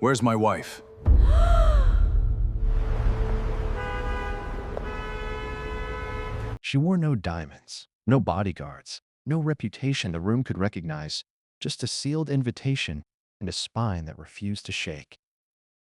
Where's my wife? She wore no diamonds, no bodyguards, no reputation the room could recognize, just a sealed invitation and a spine that refused to shake.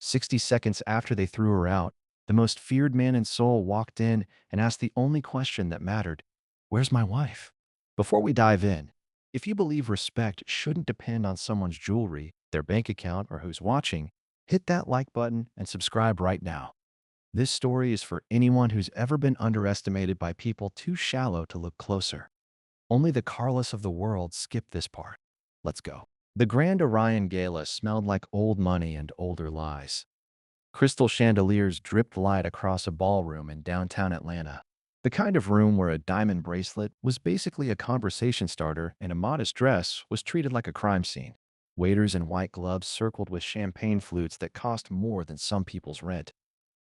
60 seconds after they threw her out, the most feared man in Seoul walked in and asked the only question that mattered: "Where's my wife?" Before we dive in, if you believe respect shouldn't depend on someone's jewelry, their bank account, or who's watching, hit that like button and subscribe right now. This story is for anyone who's ever been underestimated by people too shallow to look closer. Only the Carlos of the world skip this part. Let's go. The Grand Orion Gala smelled like old money and older lies. Crystal chandeliers dripped light across a ballroom in downtown Atlanta. The kind of room where a diamond bracelet was basically a conversation starter and a modest dress was treated like a crime scene. Waiters in white gloves circled with champagne flutes that cost more than some people's rent.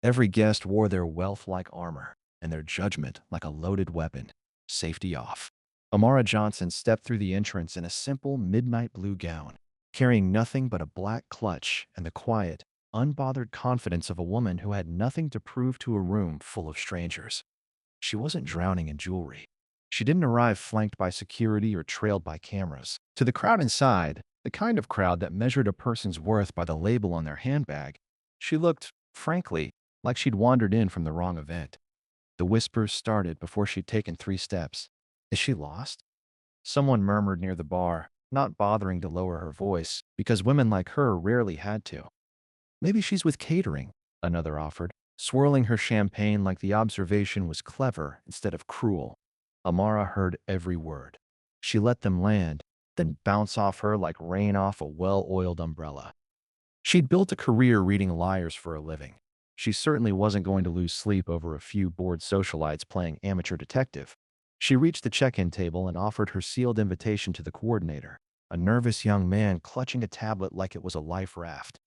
Every guest wore their wealth like armor and their judgment like a loaded weapon. Safety off. Amara Johnson stepped through the entrance in a simple midnight blue gown, carrying nothing but a black clutch and the quiet, unbothered confidence of a woman who had nothing to prove to a room full of strangers. She wasn't drowning in jewelry. She didn't arrive flanked by security or trailed by cameras. To the crowd inside, the kind of crowd that measured a person's worth by the label on their handbag, she looked, frankly, like she'd wandered in from the wrong event. The whispers started before she'd taken 3 steps. Is she lost? Someone murmured near the bar, not bothering to lower her voice, because women like her rarely had to. Maybe she's with catering, another offered, swirling her champagne like the observation was clever instead of cruel. Amara heard every word. She let them land, then bounce off her like rain off a well-oiled umbrella. She'd built a career reading liars for a living. She certainly wasn't going to lose sleep over a few bored socialites playing amateur detective. She reached the check-in table and offered her sealed invitation to the coordinator, a nervous young man clutching a tablet like it was a life raft.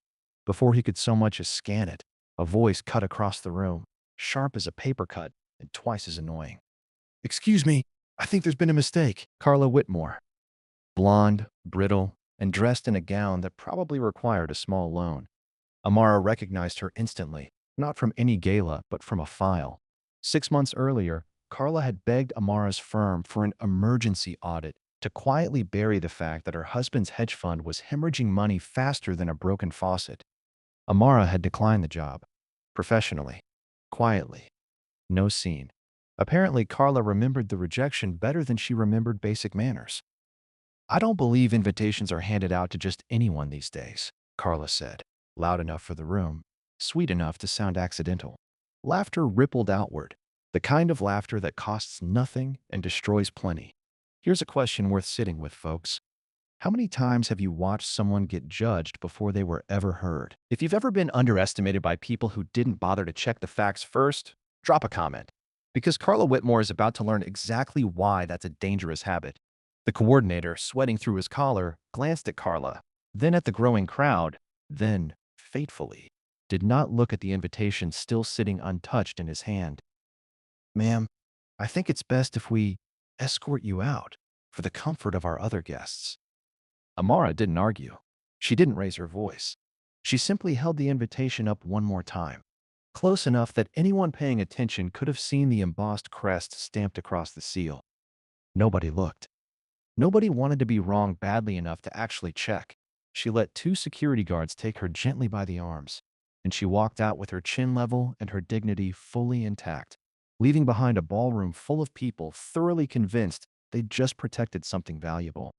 Before he could so much as scan it, a voice cut across the room, sharp as a paper cut and twice as annoying. "Excuse me, I think there's been a mistake." Carla Whitmore, blonde, brittle, and dressed in a gown that probably required a small loan. Amara recognized her instantly, not from any gala, but from a file. 6 months earlier, Carla had begged Amara's firm for an emergency audit to quietly bury the fact that her husband's hedge fund was hemorrhaging money faster than a broken faucet. Amara had declined the job. Professionally. Quietly. No scene. Apparently, Carla remembered the rejection better than she remembered basic manners. "I don't believe invitations are handed out to just anyone these days," Carla said, loud enough for the room, sweet enough to sound accidental. Laughter rippled outward, the kind of laughter that costs nothing and destroys plenty. Here's a question worth sitting with, folks. How many times have you watched someone get judged before they were ever heard? If you've ever been underestimated by people who didn't bother to check the facts first, drop a comment. Because Carla Whitmore is about to learn exactly why that's a dangerous habit. The coordinator, sweating through his collar, glanced at Carla, then at the growing crowd, then, fatefully, did not look at the invitation still sitting untouched in his hand. "Ma'am, I think it's best if we escort you out for the comfort of our other guests." Amara didn't argue. She didn't raise her voice. She simply held the invitation up one more time, close enough that anyone paying attention could have seen the embossed crest stamped across the seal. Nobody looked. Nobody wanted to be wrong badly enough to actually check. She let 2 security guards take her gently by the arms, and she walked out with her chin level and her dignity fully intact, leaving behind a ballroom full of people thoroughly convinced they'd just protected something valuable.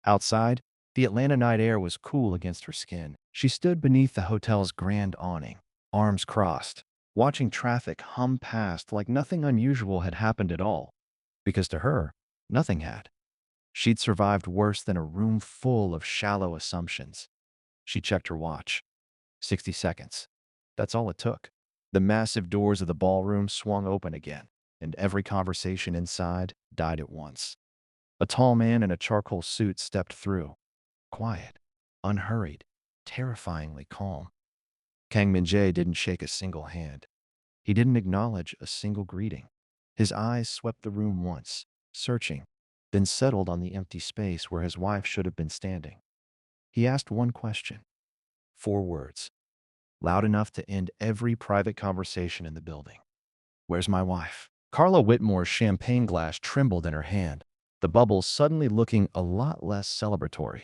Outside, the Atlanta night air was cool against her skin. She stood beneath the hotel's grand awning, arms crossed, watching traffic hum past like nothing unusual had happened at all, because to her, nothing had. She'd survived worse than a room full of shallow assumptions. She checked her watch. 60 seconds. That's all it took. The massive doors of the ballroom swung open again, and every conversation inside died at once. A tall man in a charcoal suit stepped through. Quiet, unhurried, terrifyingly calm. Kang Min-jae didn't shake a single hand. He didn't acknowledge a single greeting. His eyes swept the room once, searching, then settled on the empty space where his wife should have been standing. He asked one question. 4 words, loud enough to end every private conversation in the building. "Where's my wife?" Carla Whitmore's champagne glass trembled in her hand, the bubbles suddenly looking a lot less celebratory.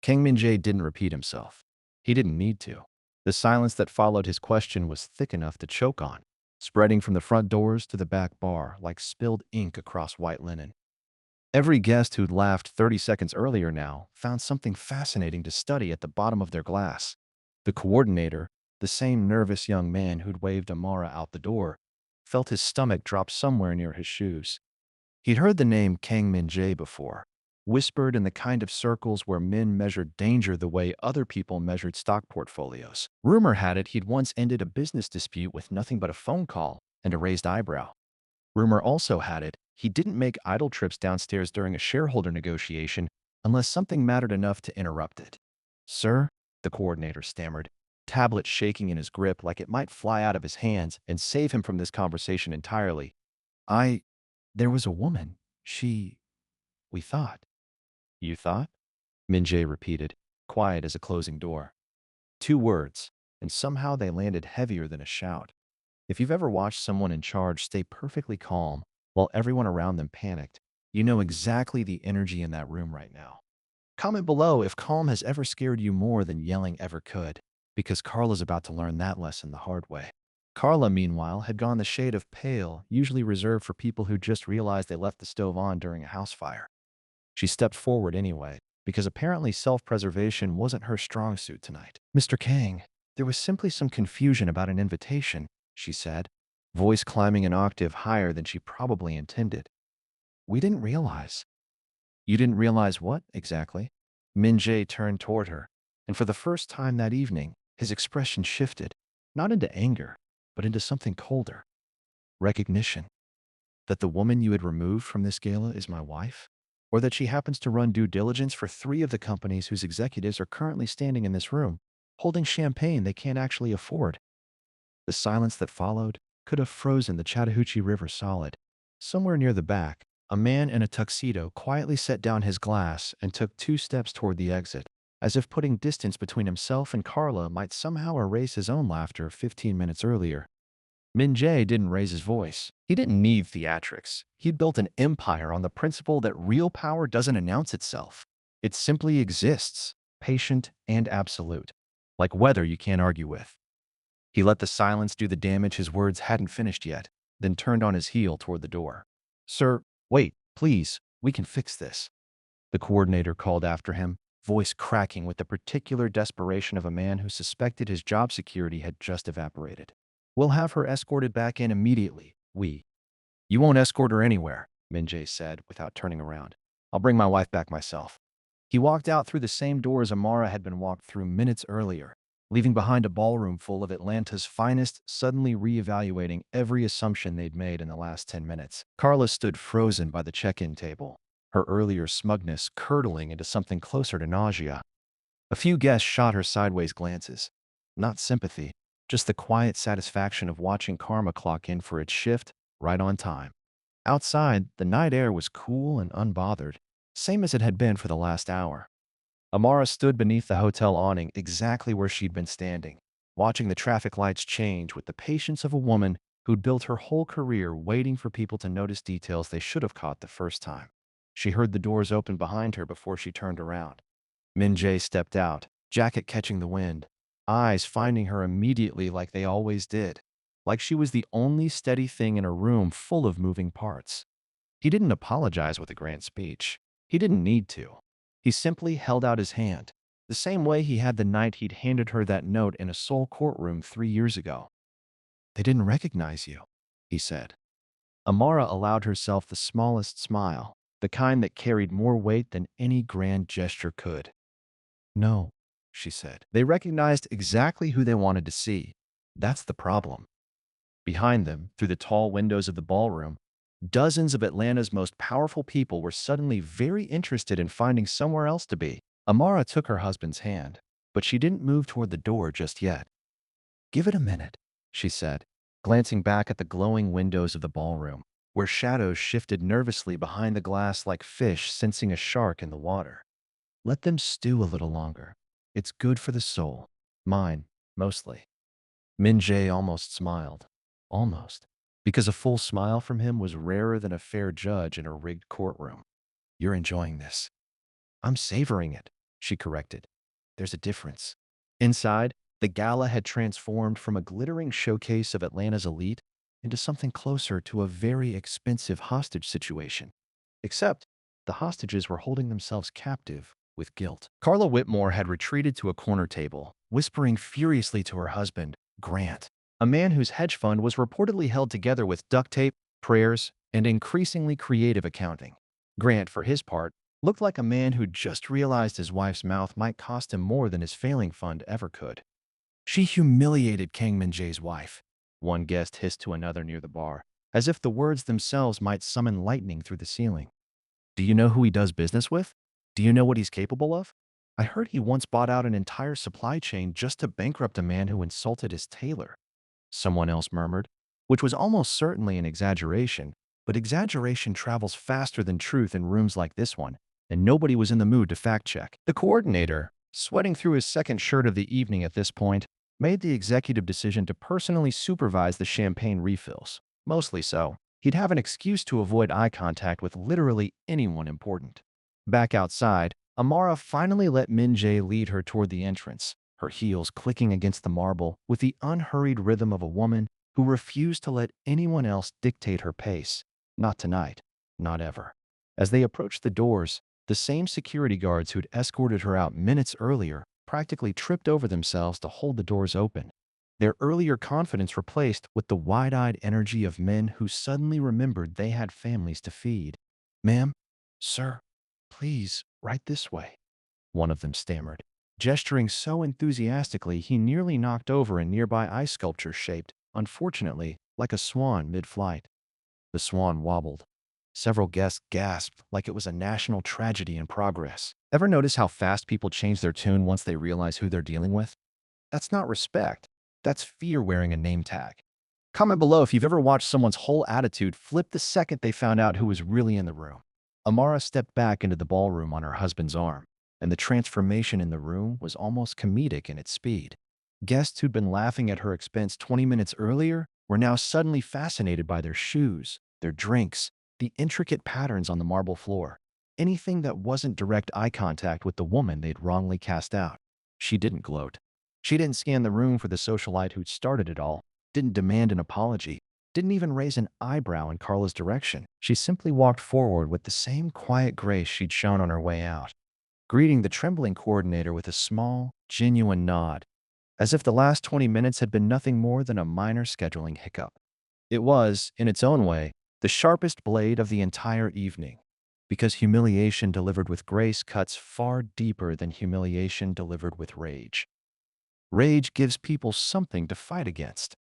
Kang Min-jae didn't repeat himself. He didn't need to. The silence that followed his question was thick enough to choke on, spreading from the front doors to the back bar like spilled ink across white linen. Every guest who'd laughed 30 seconds earlier now found something fascinating to study at the bottom of their glass. The coordinator, the same nervous young man who'd waved Amara out the door, felt his stomach drop somewhere near his shoes. He'd heard the name Kang Min-jae before, whispered in the kind of circles where men measured danger the way other people measured stock portfolios. Rumor had it he'd once ended a business dispute with nothing but a phone call and a raised eyebrow. Rumor also had it he didn't make idle trips downstairs during a shareholder negotiation unless something mattered enough to interrupt it. "Sir," the coordinator stammered, tablet shaking in his grip like it might fly out of his hands and save him from this conversation entirely. "I... there was a woman. We thought." "You thought?" Min-jae repeated, quiet as a closing door. 2 words, and somehow they landed heavier than a shout. If you've ever watched someone in charge stay perfectly calm while everyone around them panicked, you know exactly the energy in that room right now. Comment below if calm has ever scared you more than yelling ever could, because Carla's about to learn that lesson the hard way. Carla, meanwhile, had gone the shade of pale, usually reserved for people who just realized they left the stove on during a house fire. She stepped forward anyway, because apparently self-preservation wasn't her strong suit tonight. "Mr. Kang, there was simply some confusion about an invitation," she said, voice climbing an octave higher than she probably intended. "We didn't realize." "You didn't realize what, exactly?" Min-jae turned toward her, and for the first time that evening, his expression shifted, not into anger, but into something colder. "Recognition. That the woman you had removed from this gala is my wife? Or that she happens to run due diligence for 3 of the companies whose executives are currently standing in this room, holding champagne they can't actually afford?" The silence that followed could have frozen the Chattahoochee River solid. Somewhere near the back, a man in a tuxedo quietly set down his glass and took 2 steps toward the exit, as if putting distance between himself and Carla might somehow erase his own laughter 15 minutes earlier. Min-jae didn't raise his voice. He didn't need theatrics. He'd built an empire on the principle that real power doesn't announce itself. It simply exists, patient and absolute, like weather you can't argue with. He let the silence do the damage his words hadn't finished yet, then turned on his heel toward the door. "Sir, wait, please, we can fix this," the coordinator called after him, voice cracking with the particular desperation of a man who suspected his job security had just evaporated. "We'll have her escorted back in immediately. You won't escort her anywhere," Min-jae said without turning around. "I'll bring my wife back myself." He walked out through the same doors Amara had been walked through minutes earlier, leaving behind a ballroom full of Atlanta's finest, suddenly reevaluating every assumption they'd made in the last 10 minutes. Carla stood frozen by the check-in table, her earlier smugness curdling into something closer to nausea. A few guests shot her sideways glances. Not sympathy, just the quiet satisfaction of watching karma clock in for its shift right on time. Outside, the night air was cool and unbothered, same as it had been for the last hour. Amara stood beneath the hotel awning exactly where she'd been standing, watching the traffic lights change with the patience of a woman who'd built her whole career waiting for people to notice details they should have caught the first time. She heard the doors open behind her before she turned around. Min-jae stepped out, jacket catching the wind, eyes finding her immediately like they always did, like she was the only steady thing in a room full of moving parts. He didn't apologize with a grand speech. He didn't need to. He simply held out his hand, the same way he had the night he'd handed her that note in a Seoul courtroom 3 years ago. "They didn't recognize you," he said. Amara allowed herself the smallest smile, the kind that carried more weight than any grand gesture could. "No," she said. "They recognized exactly who they wanted to see. That's the problem." Behind them, through the tall windows of the ballroom, dozens of Atlanta's most powerful people were suddenly very interested in finding somewhere else to be. Amara took her husband's hand, but she didn't move toward the door just yet. "Give it a minute," she said, glancing back at the glowing windows of the ballroom, where shadows shifted nervously behind the glass like fish sensing a shark in the water. "Let them stew a little longer. It's good for the soul." Mine, mostly. Min Jae almost smiled. Almost. Because a full smile from him was rarer than a fair judge in a rigged courtroom. You're enjoying this. I'm savoring it, she corrected. There's a difference. Inside, the gala had transformed from a glittering showcase of Atlanta's elite into something closer to a very expensive hostage situation. Except, the hostages were holding themselves captive with guilt. Carla Whitmore had retreated to a corner table, whispering furiously to her husband, Grant, a man whose hedge fund was reportedly held together with duct tape, prayers, and increasingly creative accounting. Grant, for his part, looked like a man who just realized his wife's mouth might cost him more than his failing fund ever could. She humiliated Kang Min-jae's wife, one guest hissed to another near the bar, as if the words themselves might summon lightning through the ceiling. Do you know who he does business with? Do you know what he's capable of? I heard he once bought out an entire supply chain just to bankrupt a man who insulted his tailor. Someone else murmured, which was almost certainly an exaggeration, but exaggeration travels faster than truth in rooms like this one, and nobody was in the mood to fact-check. The coordinator, sweating through his second shirt of the evening at this point, made the executive decision to personally supervise the champagne refills. Mostly so. He'd have an excuse to avoid eye contact with literally anyone important. Back outside, Amara finally let Min Jae lead her toward the entrance, her heels clicking against the marble with the unhurried rhythm of a woman who refused to let anyone else dictate her pace. Not tonight. Not ever. As they approached the doors, the same security guards who'd escorted her out minutes earlier practically tripped over themselves to hold the doors open, their earlier confidence replaced with the wide-eyed energy of men who suddenly remembered they had families to feed. Ma'am, sir, please, right this way, one of them stammered, gesturing so enthusiastically he nearly knocked over a nearby ice sculpture shaped, unfortunately, like a swan mid-flight. The swan wobbled. Several guests gasped like it was a national tragedy in progress. Ever notice how fast people change their tune once they realize who they're dealing with? That's not respect. That's fear wearing a name tag. Comment below if you've ever watched someone's whole attitude flip the second they found out who was really in the room. Amara stepped back into the ballroom on her husband's arm, and the transformation in the room was almost comedic in its speed. Guests who'd been laughing at her expense 20 minutes earlier were now suddenly fascinated by their shoes, their drinks, the intricate patterns on the marble floor, anything that wasn't direct eye contact with the woman they'd wrongly cast out. She didn't gloat. She didn't scan the room for the socialite who'd started it all, didn't demand an apology, didn't even raise an eyebrow in Carla's direction. She simply walked forward with the same quiet grace she'd shown on her way out, greeting the trembling coordinator with a small, genuine nod, as if the last 20 minutes had been nothing more than a minor scheduling hiccup. It was, in its own way, the sharpest blade of the entire evening, because humiliation delivered with grace cuts far deeper than humiliation delivered with rage. Rage gives people something to fight against.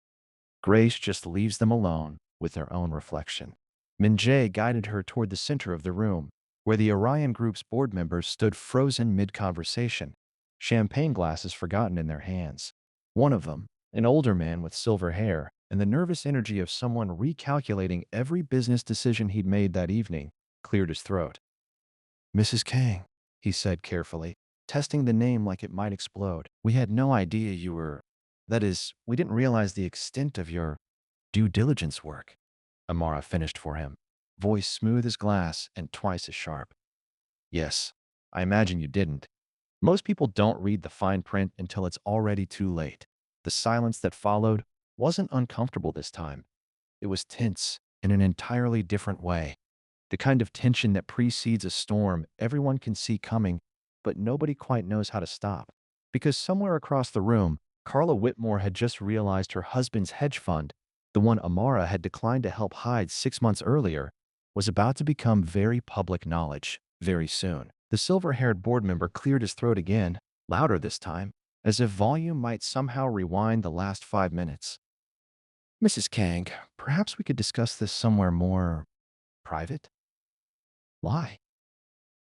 Grace just leaves them alone with their own reflection. Min Jae guided her toward the center of the room, where the Orion Group's board members stood frozen mid-conversation, champagne glasses forgotten in their hands. One of them, an older man with silver hair and the nervous energy of someone recalculating every business decision he'd made that evening, cleared his throat. Mrs. Kang, he said carefully, testing the name like it might explode. We had no idea you were… That is, we didn't realize the extent of your due diligence work. Amara finished for him, voice smooth as glass and twice as sharp. Yes, I imagine you didn't. Most people don't read the fine print until it's already too late. The silence that followed wasn't uncomfortable this time. It was tense in an entirely different way. The kind of tension that precedes a storm everyone can see coming, but nobody quite knows how to stop. Because somewhere across the room, Carla Whitmore had just realized her husband's hedge fund, the one Amara had declined to help hide 6 months earlier, was about to become very public knowledge very soon. The silver-haired board member cleared his throat again, louder this time, as if volume might somehow rewind the last 5 minutes. Mrs. Kang, perhaps we could discuss this somewhere more private? Why?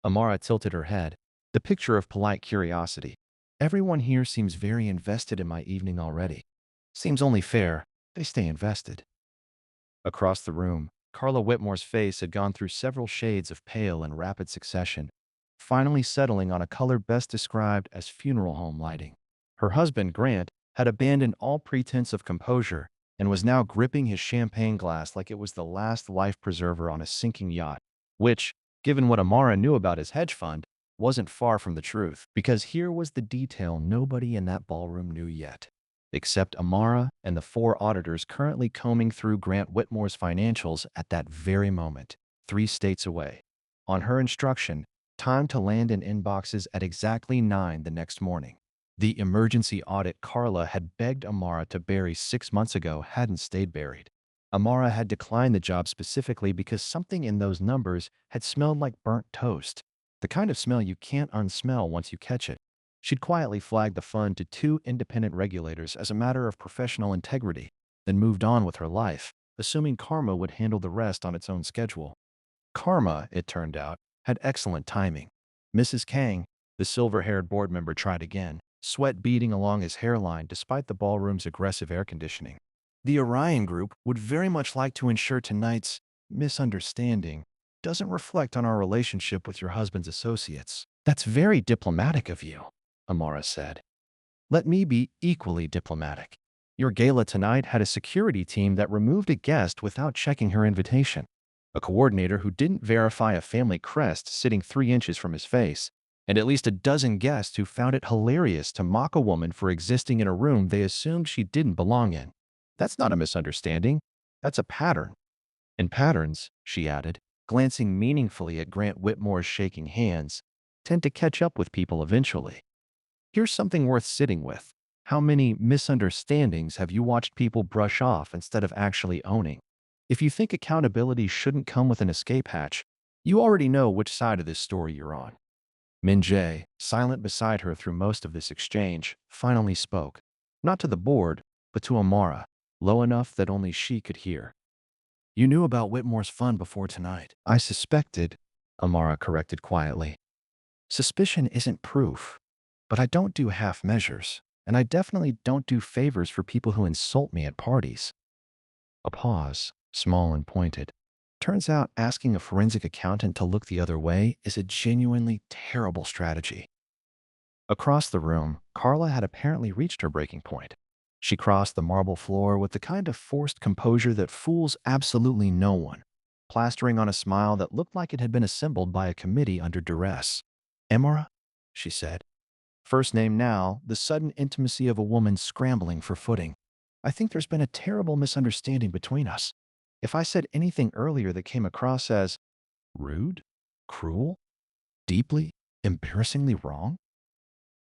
Amara tilted her head, the picture of polite curiosity. Everyone here seems very invested in my evening already. Seems only fair they stay invested. Across the room, Carla Whitmore's face had gone through several shades of pale in rapid succession, finally settling on a color best described as funeral home lighting. Her husband, Grant, had abandoned all pretense of composure and was now gripping his champagne glass like it was the last life preserver on a sinking yacht, which, given what Amara knew about his hedge fund, wasn't far from the truth, because here was the detail nobody in that ballroom knew yet, except Amara and the four auditors currently combing through Grant Whitmore's financials at that very moment, 3 states away. On her instruction, time to land in inboxes at exactly 9 the next morning. The emergency audit Carla had begged Amara to bury 6 months ago hadn't stayed buried. Amara had declined the job specifically because something in those numbers had smelled like burnt toast, the kind of smell you can't unsmell once you catch it. She'd quietly flagged the fund to 2 independent regulators as a matter of professional integrity, then moved on with her life, assuming karma would handle the rest on its own schedule. Karma, it turned out, had excellent timing. Mrs. Kang, the silver-haired board member, tried again, sweat beading along his hairline despite the ballroom's aggressive air conditioning. The Orion Group would very much like to ensure tonight's misunderstanding doesn't reflect on our relationship with your husband's associates. That's very diplomatic of you, Amara said. Let me be equally diplomatic. Your gala tonight had a security team that removed a guest without checking her invitation, a coordinator who didn't verify a family crest sitting 3 inches from his face, and at least a dozen guests who found it hilarious to mock a woman for existing in a room they assumed she didn't belong in. That's not a misunderstanding. That's a pattern. And patterns, she added, glancing meaningfully at Grant Whitmore's shaking hands, tend to catch up with people eventually. Here's something worth sitting with. How many misunderstandings have you watched people brush off instead of actually owning? If you think accountability shouldn't come with an escape hatch, you already know which side of this story you're on. Min Jae, silent beside her through most of this exchange, finally spoke, not to the board, but to Amara, low enough that only she could hear. You knew about Whitmore's fund before tonight. I suspected, Amara corrected quietly. Suspicion isn't proof, but I don't do half measures, and I definitely don't do favors for people who insult me at parties. A pause, small and pointed. Turns out asking a forensic accountant to look the other way is a genuinely terrible strategy. Across the room, Carla had apparently reached her breaking point. She crossed the marble floor with the kind of forced composure that fools absolutely no one, plastering on a smile that looked like it had been assembled by a committee under duress. Emora, she said. First name now, the sudden intimacy of a woman scrambling for footing. I think there's been a terrible misunderstanding between us. If I said anything earlier that came across as rude, cruel, deeply, embarrassingly wrong?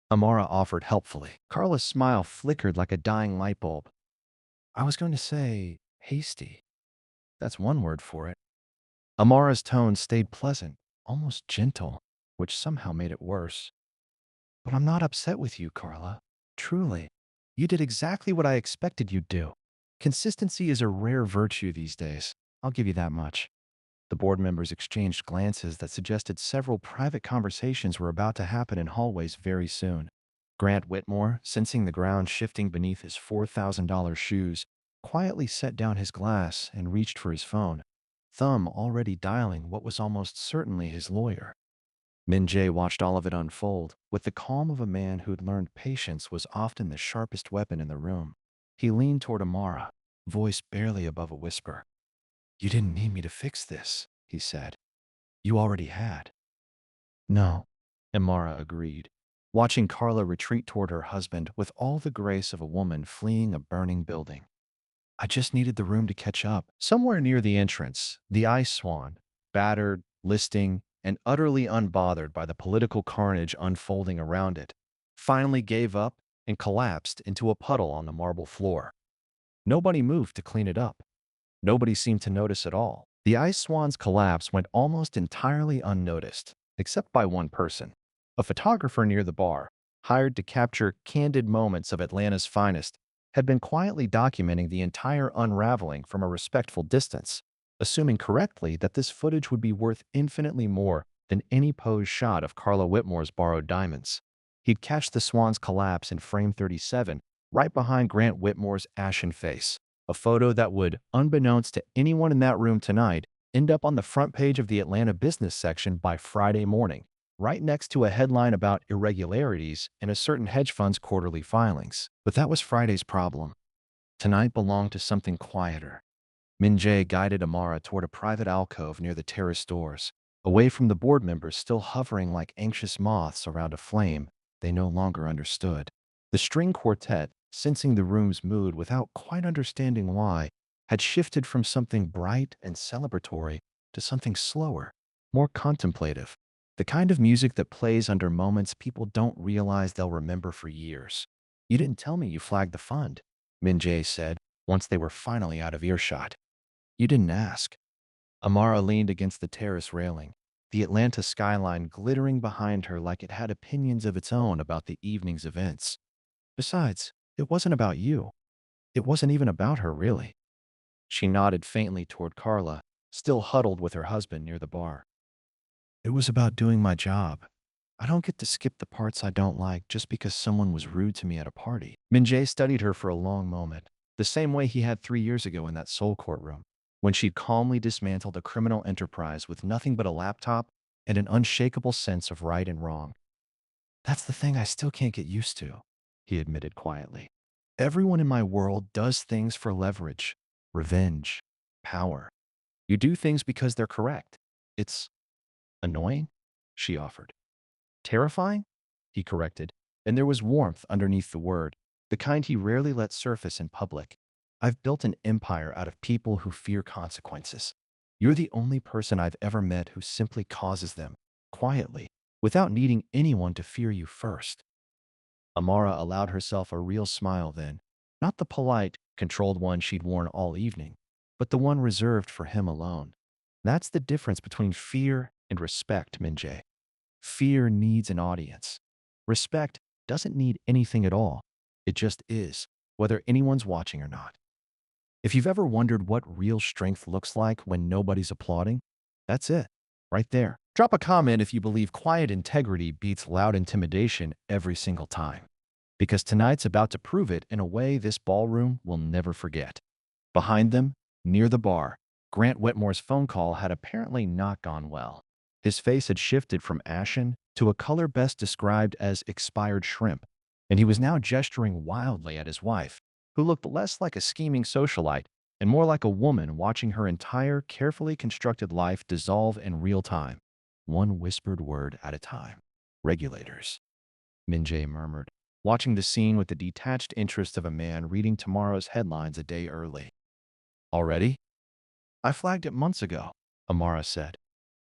Amara offered helpfully. Carla's smile flickered like a dying light bulb. I was going to say hasty. That's one word for it. Amara's tone stayed pleasant, almost gentle, which somehow made it worse. But I'm not upset with you, Carla. Truly. You did exactly what I expected you'd do. Consistency is a rare virtue these days. I'll give you that much. The board members exchanged glances that suggested several private conversations were about to happen in hallways very soon. Grant Whitmore, sensing the ground shifting beneath his $4,000 shoes, quietly set down his glass and reached for his phone, thumb already dialing what was almost certainly his lawyer. Min Jae watched all of it unfold, with the calm of a man who'd learned patience was often the sharpest weapon in the room. He leaned toward Amara, voice barely above a whisper. You didn't need me to fix this, he said. You already had. No, Amara agreed, watching Carla retreat toward her husband with all the grace of a woman fleeing a burning building. I just needed the room to catch up. Somewhere near the entrance, the ice swan, battered, listing, and utterly unbothered by the political carnage unfolding around it, finally gave up and collapsed into a puddle on the marble floor. Nobody moved to clean it up. Nobody seemed to notice at all. The ice swan's collapse went almost entirely unnoticed, except by one person, a photographer near the bar, hired to capture candid moments of Atlanta's finest, had been quietly documenting the entire unraveling from a respectful distance, assuming correctly that this footage would be worth infinitely more than any posed shot of Carla Whitmore's borrowed diamonds. He'd catch the swan's collapse in frame 37, right behind Grant Whitmore's ashen face, a photo that would, unbeknownst to anyone in that room tonight, end up on the front page of the Atlanta business section by Friday morning. right next to a headline about irregularities in a certain hedge fund's quarterly filings. But that was Friday's problem. Tonight belonged to something quieter. Min-jae guided Amara toward a private alcove near the terrace doors, away from the board members still hovering like anxious moths around a flame they no longer understood. The string quartet, sensing the room's mood without quite understanding why, had shifted from something bright and celebratory to something slower, more contemplative. The kind of music that plays under moments people don't realize they'll remember for years. "You didn't tell me you flagged the fund," Min-jae said, once they were finally out of earshot. "You didn't ask." Amara leaned against the terrace railing, the Atlanta skyline glittering behind her like it had opinions of its own about the evening's events. "Besides, it wasn't about you. It wasn't even about her, really." She nodded faintly toward Carla, still huddled with her husband near the bar. "It was about doing my job. I don't get to skip the parts I don't like just because someone was rude to me at a party." Min-jae studied her for a long moment, the same way he had 3 years ago in that Seoul courtroom, when she'd calmly dismantled a criminal enterprise with nothing but a laptop and an unshakable sense of right and wrong. "That's the thing I still can't get used to," he admitted quietly. "Everyone in my world does things for leverage, revenge, power. You do things because they're correct. It's annoying," she offered. "Terrifying?" he corrected, and there was warmth underneath the word, the kind he rarely let surface in public. "I've built an empire out of people who fear consequences. You're the only person I've ever met who simply causes them, quietly, without needing anyone to fear you first." Amara allowed herself a real smile then, not the polite, controlled one she'd worn all evening, but the one reserved for him alone. "That's the difference between fear and respect, Min-jae. Fear needs an audience. Respect doesn't need anything at all. It just is, whether anyone's watching or not. If you've ever wondered what real strength looks like when nobody's applauding, that's it, right there." Drop a comment if you believe quiet integrity beats loud intimidation every single time, because tonight's about to prove it in a way this ballroom will never forget. Behind them, near the bar, Grant Whitmore's phone call had apparently not gone well. His face had shifted from ashen to a color best described as expired shrimp, and he was now gesturing wildly at his wife, who looked less like a scheming socialite and more like a woman watching her entire carefully constructed life dissolve in real time, one whispered word at a time. "Regulators," Min-jae murmured, watching the scene with the detached interest of a man reading tomorrow's headlines a day early. "Already? I flagged it months ago," Amara said.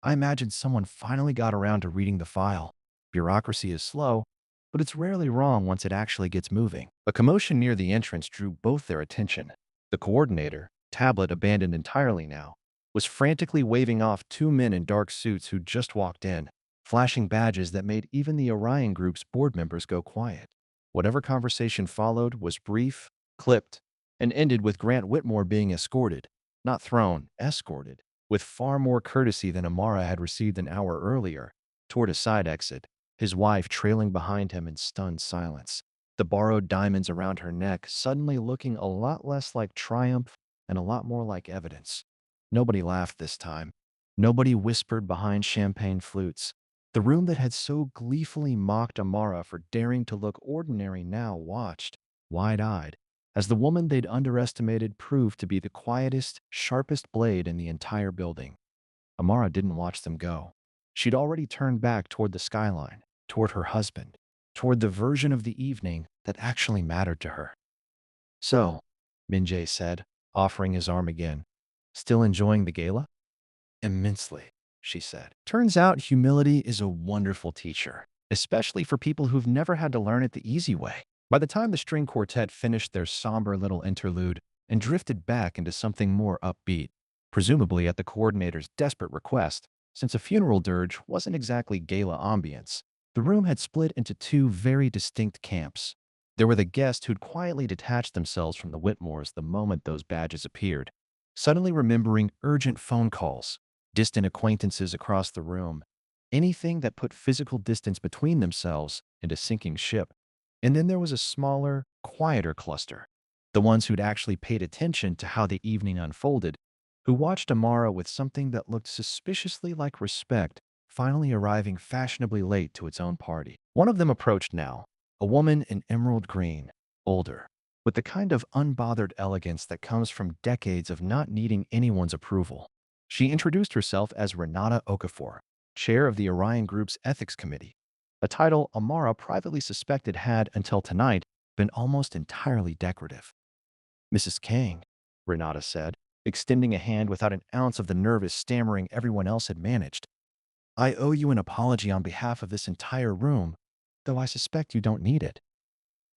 "I imagined someone finally got around to reading the file. Bureaucracy is slow, but it's rarely wrong once it actually gets moving." A commotion near the entrance drew both their attention. The coordinator, tablet abandoned entirely now, was frantically waving off two men in dark suits who'd just walked in, flashing badges that made even the Orion Group's board members go quiet. Whatever conversation followed was brief, clipped, and ended with Grant Whitmore being escorted, not thrown, escorted, with far more courtesy than Amara had received an hour earlier, toward a side exit, his wife trailing behind him in stunned silence, the borrowed diamonds around her neck suddenly looking a lot less like triumph and a lot more like evidence. Nobody laughed this time. Nobody whispered behind champagne flutes. The room that had so gleefully mocked Amara for daring to look ordinary now watched, wide-eyed, as the woman they'd underestimated proved to be the quietest, sharpest blade in the entire building. Amara didn't watch them go. She'd already turned back toward the skyline, toward her husband, toward the version of the evening that actually mattered to her. "So," Min-jae said, offering his arm again, "still enjoying the gala?" "Immensely," she said. "Turns out humility is a wonderful teacher, especially for people who've never had to learn it the easy way." By the time the string quartet finished their somber little interlude and drifted back into something more upbeat, presumably at the coordinator's desperate request, since a funeral dirge wasn't exactly gala ambience, the room had split into two very distinct camps. There were the guests who'd quietly detached themselves from the Whitmores the moment those badges appeared, suddenly remembering urgent phone calls, distant acquaintances across the room, anything that put physical distance between themselves and a sinking ship. And then there was a smaller, quieter cluster, the ones who'd actually paid attention to how the evening unfolded, who watched Amara with something that looked suspiciously like respect finally arriving fashionably late to its own party. One of them approached now, a woman in emerald green, older, with the kind of unbothered elegance that comes from decades of not needing anyone's approval. She introduced herself as Renata Okafor, chair of the Orion Group's ethics committee, a title Amara privately suspected had, until tonight, been almost entirely decorative. Mrs. Kang, Renata said, extending a hand without an ounce of the nervous stammering everyone else had managed. I owe you an apology on behalf of this entire room, though I suspect you don't need it.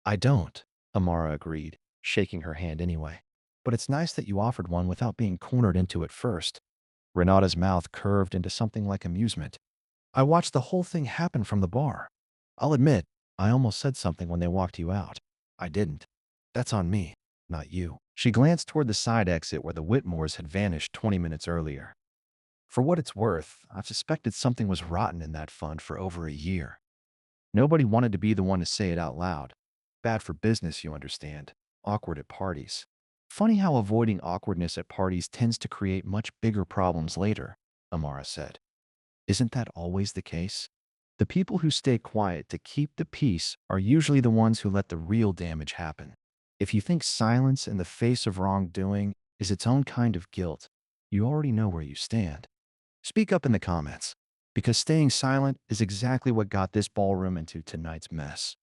I don't, Amara agreed, shaking her hand anyway. But it's nice that you offered one without being cornered into it first. Renata's mouth curved into something like amusement. I watched the whole thing happen from the bar. I'll admit, I almost said something when they walked you out. I didn't. That's on me, not you. She glanced toward the side exit where the Whitmores had vanished 20 minutes earlier. For what it's worth, I've suspected something was rotten in that fund for over a year. Nobody wanted to be the one to say it out loud. Bad for business, you understand. Awkward at parties. Funny how avoiding awkwardness at parties tends to create much bigger problems later, Amara said. Isn't that always the case? The people who stay quiet to keep the peace are usually the ones who let the real damage happen. If you think silence in the face of wrongdoing is its own kind of guilt, you already know where you stand. Speak up in the comments, because staying silent is exactly what got this ballroom into tonight's mess.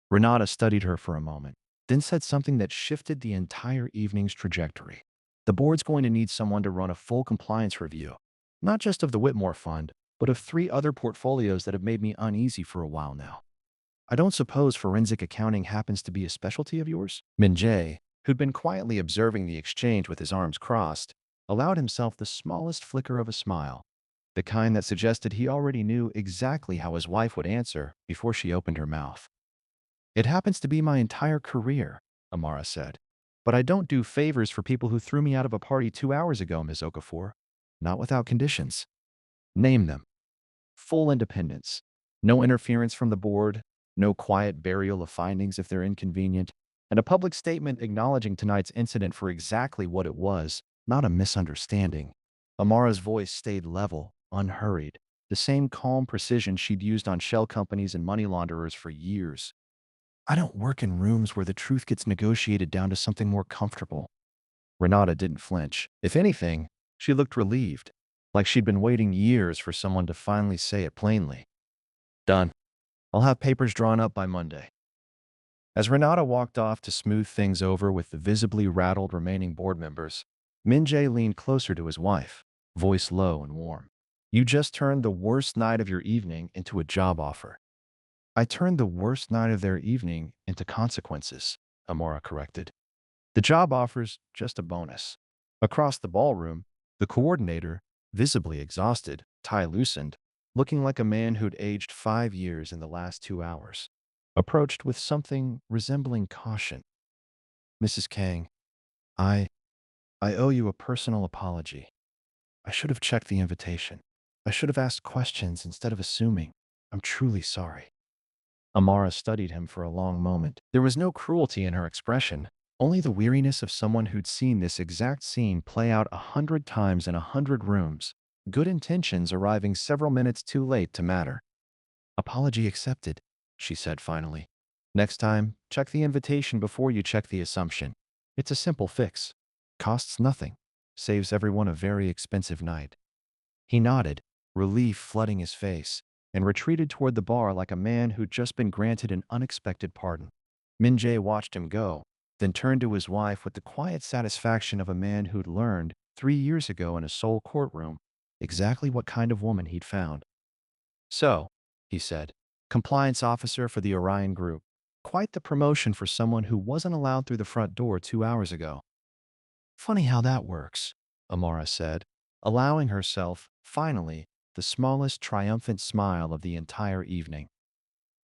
Renata studied her for a moment, then said something that shifted the entire evening's trajectory. The board's going to need someone to run a full compliance review, not just of the Whitmore Fund, but of 3 other portfolios that have made me uneasy for a while now. I don't suppose forensic accounting happens to be a specialty of yours? Min Jae, who'd been quietly observing the exchange with his arms crossed, allowed himself the smallest flicker of a smile, the kind that suggested he already knew exactly how his wife would answer before she opened her mouth. It happens to be my entire career, Amara said. But I don't do favors for people who threw me out of a party 2 hours ago, Ms. Okafor. Not without conditions. Name them. Full independence. No interference from the board. No quiet burial of findings if they're inconvenient. And a public statement acknowledging tonight's incident for exactly what it was, not a misunderstanding. Amara's voice stayed level, unhurried, the same calm precision she'd used on shell companies and money launderers for years. I don't work in rooms where the truth gets negotiated down to something more comfortable. Renata didn't flinch. If anything, she looked relieved, like she'd been waiting years for someone to finally say it plainly. Done. I'll have papers drawn up by Monday. As Renata walked off to smooth things over with the visibly rattled remaining board members, Min Jae leaned closer to his wife, voice low and warm. You just turned the worst night of your evening into a job offer. I turned the worst night of their evening into consequences, Amora corrected. The job offer's just a bonus. Across the ballroom, the coordinator, visibly exhausted, tie loosened, looking like a man who'd aged 5 years in the last 2 hours, approached with something resembling caution. Mrs. Kang, I owe you a personal apology. I should have checked the invitation. I should have asked questions instead of assuming. I'm truly sorry. Amara studied him for a long moment. There was no cruelty in her expression, only the weariness of someone who'd seen this exact scene play out 100 times in 100 rooms, good intentions arriving several minutes too late to matter. Apology accepted, she said finally. Next time, check the invitation before you check the assumption. It's a simple fix. Costs nothing. Saves everyone a very expensive night. He nodded, relief flooding his face, and retreated toward the bar like a man who'd just been granted an unexpected pardon. Min Jae watched him go, then turned to his wife with the quiet satisfaction of a man who'd learned, 3 years ago in a Seoul courtroom, exactly what kind of woman he'd found. So, he said, compliance officer for the Orion Group. Quite the promotion for someone who wasn't allowed through the front door 2 hours ago. Funny how that works, Amara said, allowing herself, finally, the smallest triumphant smile of the entire evening.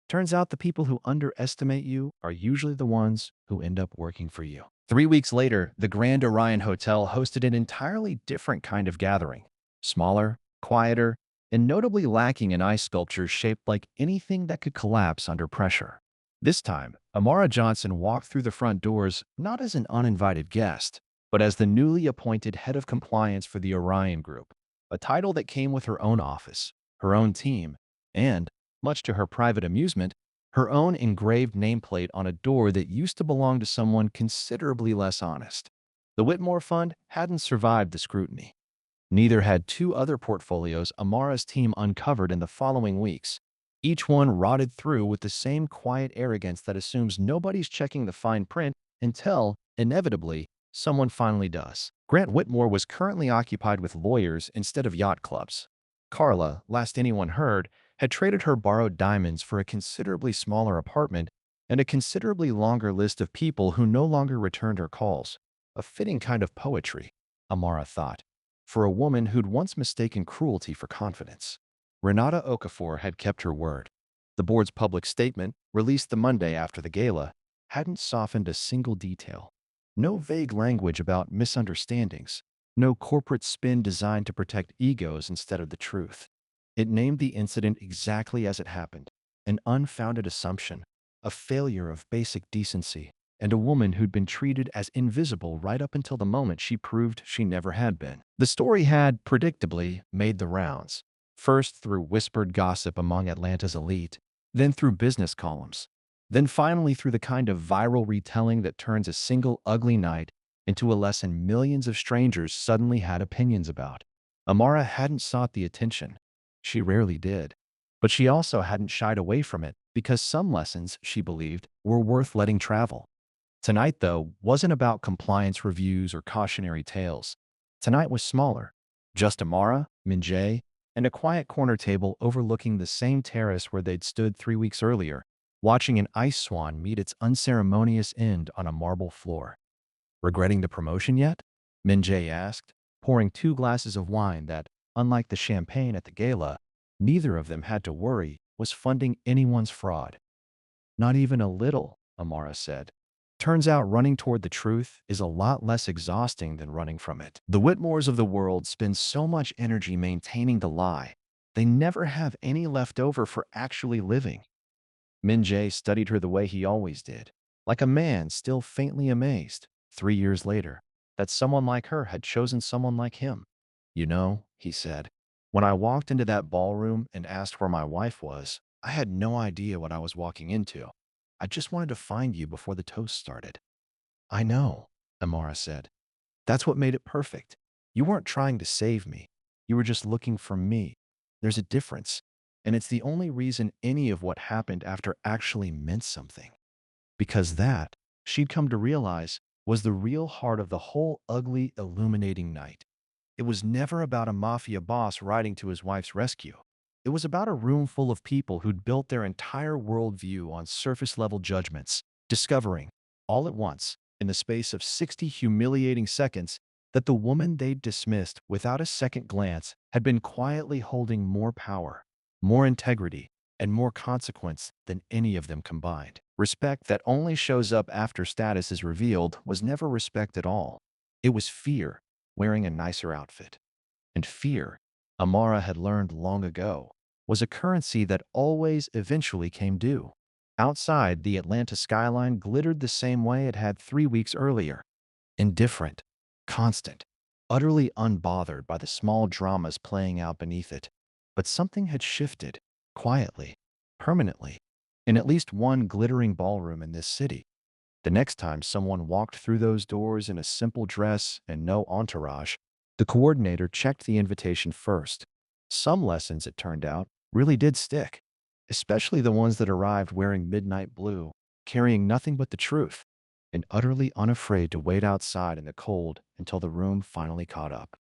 Turns out the people who underestimate you are usually the ones who end up working for you. 3 weeks later, the Grand Orion Hotel hosted an entirely different kind of gathering. Smaller, quieter, and notably lacking in ice sculptures shaped like anything that could collapse under pressure. This time, Amara Johnson walked through the front doors not as an uninvited guest, but as the newly appointed head of compliance for the Orion Group, a title that came with her own office, her own team, and, much to her private amusement, her own engraved nameplate on a door that used to belong to someone considerably less honest. The Whitmore Fund hadn't survived the scrutiny. Neither had two other portfolios Amara's team uncovered in the following weeks, each one rotted through with the same quiet arrogance that assumes nobody's checking the fine print until, inevitably, someone finally does. Grant Whitmore was currently occupied with lawyers instead of yacht clubs. Carla, last anyone heard, had traded her borrowed diamonds for a considerably smaller apartment and a considerably longer list of people who no longer returned her calls. A fitting kind of poetry, Amara thought, for a woman who'd once mistaken cruelty for confidence. Renata Okafor had kept her word. The board's public statement, released the Monday after the gala, hadn't softened a single detail. No vague language about misunderstandings, no corporate spin designed to protect egos instead of the truth. It named the incident exactly as it happened, an unfounded assumption, a failure of basic decency, and a woman who'd been treated as invisible right up until the moment she proved she never had been. The story had, predictably, made the rounds, first through whispered gossip among Atlanta's elite, then through business columns, then finally through the kind of viral retelling that turns a single ugly night into a lesson millions of strangers suddenly had opinions about. Amara hadn't sought the attention. She rarely did. But she also hadn't shied away from it because some lessons, she believed, were worth letting travel. Tonight, though, wasn't about compliance reviews or cautionary tales. Tonight was smaller. Just Amara, Minjay, and a quiet corner table overlooking the same terrace where they'd stood 3 weeks earlier, watching an ice swan meet its unceremonious end on a marble floor. "Regretting the promotion yet?" Minjay asked, pouring 2 glasses of wine that, unlike the champagne at the gala, neither of them had to worry was funding anyone's fraud. "Not even a little," Amara said. "Turns out running toward the truth is a lot less exhausting than running from it. The Whitmores of the world spend so much energy maintaining the lie, they never have any left over for actually living." Minjay studied her the way he always did, like a man still faintly amazed, 3 years later, that someone like her had chosen someone like him. "You know," he said, "when I walked into that ballroom and asked where my wife was, I had no idea what I was walking into. I just wanted to find you before the toast started." "I know," Amara said. "That's what made it perfect. You weren't trying to save me. You were just looking for me. There's a difference, and it's the only reason any of what happened after actually meant something. Because that, she'd come to realize, was the real heart of the whole ugly, illuminating night. It was never about a mafia boss riding to his wife's rescue. It was about a room full of people who'd built their entire worldview on surface-level judgments, discovering, all at once, in the space of 60 humiliating seconds, that the woman they'd dismissed without a second glance had been quietly holding more power, more integrity, and more consequence than any of them combined. Respect that only shows up after status is revealed was never respect at all. It was fear, wearing a nicer outfit. And fear, Amara had learned long ago, was a currency that always eventually came due. Outside, the Atlanta skyline glittered the same way it had 3 weeks earlier. Indifferent, constant, utterly unbothered by the small dramas playing out beneath it. But something had shifted, quietly, permanently, in at least one glittering ballroom in this city. The next time someone walked through those doors in a simple dress and no entourage, the coordinator checked the invitation first. Some lessons, it turned out, really did stick, especially the ones that arrived wearing midnight blue, carrying nothing but the truth, and utterly unafraid to wait outside in the cold until the room finally caught up.